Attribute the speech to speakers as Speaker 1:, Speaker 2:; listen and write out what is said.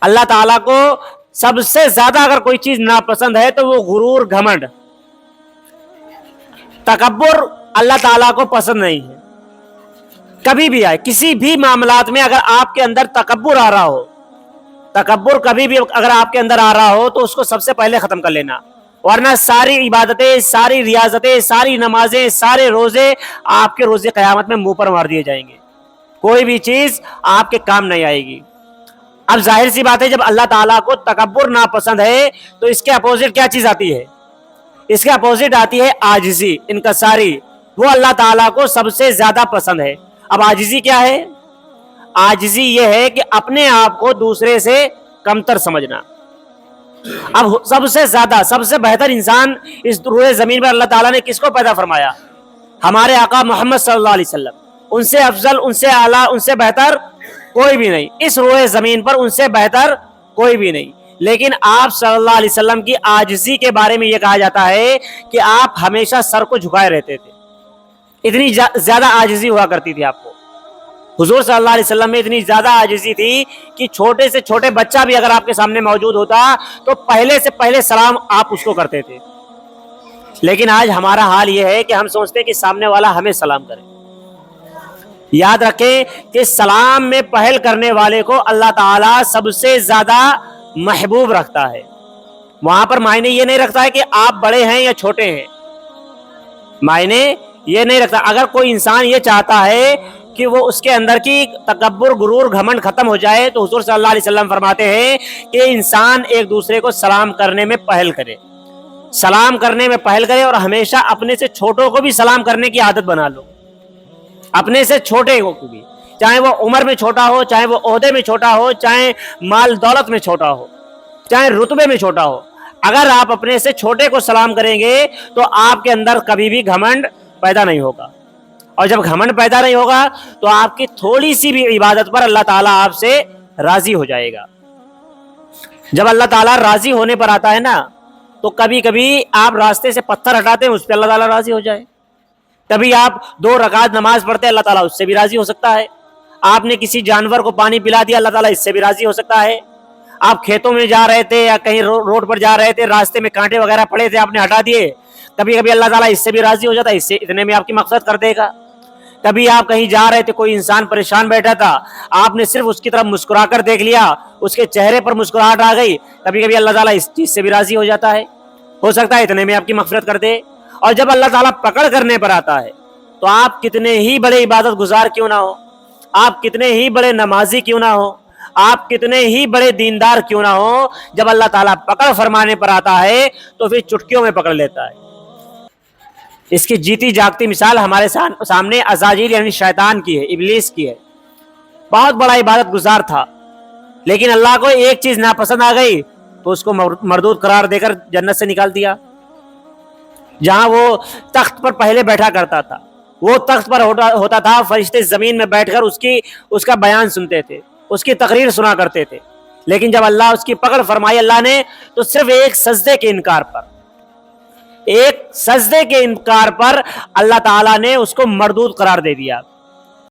Speaker 1: اللہ تعالیٰ کو سب سے زیادہ اگر کوئی چیز ناپسند ہے تو وہ غرور، گھمنڈ، تکبر اللہ تعالیٰ کو پسند نہیں ہے. کبھی بھی آئے کسی بھی معاملات میں اگر آپ کے اندر تکبر آ رہا ہو، تکبر کبھی بھی اگر آپ کے اندر آ رہا ہو تو اس کو سب سے پہلے ختم کر لینا، ورنہ ساری عبادتیں، ساری ریاضتیں، ساری نمازیں، سارے روزے آپ کے روزے قیامت میں منہ پر مار دیے جائیں گے. کوئی بھی چیز آپ کے کام نہیں آئے گی. اب ظاہر سی بات ہے جب اللہ تعالیٰ کو تکبر ناپسند ہے تو اس کے اپوزٹ کیا چیز آتی ہے؟ اس کے اپوزٹ آتی ہے عاجزی، انکساری. وہ اللہ تعالیٰ کو سب سے زیادہ پسند ہے. اب عاجزی کیا ہے؟ عاجزی یہ ہے کہ اپنے آپ کو دوسرے سے کمتر سمجھنا. اب سب سے زیادہ، سب سے بہتر انسان اس روئے زمین پر اللہ تعالیٰ نے کس کو پیدا فرمایا؟ ہمارے آقا محمد صلی اللہ علیہ وسلم. ان سے افضل، ان سے اعلیٰ، ان سے بہتر کوئی بھی نہیں. اس روئے زمین پر ان سے بہتر کوئی بھی نہیں. لیکن آپ صلی اللہ علیہ وسلم کی عاجزی کے بارے میں یہ کہا جاتا ہے کہ آپ ہمیشہ سر کو جھکائے رہتے تھے. اتنی زیادہ عاجزی ہوا کرتی تھی آپ کو. حضور صلی اللہ علیہ وسلم میں اتنی زیادہ عاجزی تھی کہ چھوٹے سے چھوٹے بچہ بھی اگر آپ کے سامنے موجود ہوتا تو پہلے سے پہلے سلام آپ اس کو کرتے تھے. لیکن آج ہمارا حال یہ ہے کہ ہم سوچتے ہیں کہ سامنے والا ہمیں سلام کرے. یاد رکھیں کہ سلام میں پہل کرنے والے کو اللہ تعالیٰ سب سے زیادہ محبوب رکھتا ہے. وہاں پر معنی یہ نہیں رکھتا ہے کہ آپ بڑے ہیں یا چھوٹے ہیں، معنی یہ نہیں رکھتا. اگر کوئی انسان یہ چاہتا ہے کہ وہ اس کے اندر کی تکبر، غرور، گھمنڈ ختم ہو جائے تو حضور صلی اللہ علیہ وسلم فرماتے ہیں کہ انسان ایک دوسرے کو سلام کرنے میں پہل کرے، سلام کرنے میں پہل کرے، اور ہمیشہ اپنے سے چھوٹوں کو بھی سلام کرنے کی عادت بنا لو. اپنے سے چھوٹے کو بھی، چاہے وہ عمر میں چھوٹا ہو، چاہے وہ عہدے میں چھوٹا ہو، چاہے مال دولت میں چھوٹا ہو، چاہے رتبے میں چھوٹا ہو، اگر آپ اپنے سے چھوٹے کو سلام کریں گے تو آپ کے اندر کبھی بھی گھمنڈ پیدا نہیں ہوگا. اور جب گھمنڈ پیدا نہیں ہوگا تو آپ کی تھوڑی سی بھی عبادت پر اللہ تعالیٰ آپ سے راضی ہو جائے گا. جب اللہ تعالیٰ راضی ہونے پر آتا ہے نا تو کبھی کبھی آپ راستے سے پتھر ہٹاتے ہیں، اس پہ اللہ تعالیٰ راضی ہو جائے. کبھی آپ 2 رکعت نماز پڑھتے ہیں، اللہ تعالیٰ اس سے بھی راضی ہو سکتا ہے. آپ نے کسی جانور کو پانی پلا دیا، اللہ تعالیٰ اس سے بھی راضی ہو سکتا ہے. آپ کھیتوں میں جا رہے تھے یا کہیں روڈ پر جا رہے تھے، راستے میں کانٹے وغیرہ پڑے تھے، آپ نے ہٹا دیے، کبھی کبھی اللہ تعالیٰ اس سے بھی راضی ہو جاتا ہے، اس سے اتنے میں آپ کی مغفرت کر دے گا. کبھی آپ کہیں جا رہے تھے، کوئی انسان پریشان بیٹھا تھا، آپ نے صرف اس کی طرف مسکرا کر دیکھ لیا، اس کے چہرے پر مسکراہٹ آ گئی، کبھی کبھی اللہ تعالیٰ اس چیز سے بھی راضی ہو جاتا ہے. ہو سکتا ہے اتنے میں آپ کی مغفرت کر دے. اور جب اللہ تعالیٰ پکڑ کرنے پر آتا ہے تو آپ کتنے ہی بڑے عبادت گزار کیوں نہ ہو، آپ کتنے ہی بڑے نمازی کیوں نہ ہو، آپ کتنے ہی بڑے دیندار کیوں نہ ہو، جب اللہ تعالیٰ پکڑ فرمانے پر آتا ہے تو پھر چٹکیوں میں پکڑ لیتا ہے. اس کی جیتی جاگتی مثال ہمارے سامنے عزازیل یعنی شیطان کی ہے، ابلیس کی ہے. بہت بڑا عبادت گزار تھا، لیکن اللہ کو ایک چیز ناپسند آ گئی تو اس کو مردود قرار دے کر جنت سے نکال دیا. جہاں وہ تخت پر پہلے بیٹھا کرتا تھا، وہ تخت پر ہوتا تھا، فرشتے زمین میں بیٹھ کر اس کا بیان سنتے تھے، اس کی تقریر سنا کرتے تھے. لیکن جب اللہ اس کی پکڑ فرمائی اللہ نے تو صرف ایک سجدے کے انکار پر اللہ تعالیٰ نے اس کو مردود قرار دے دیا.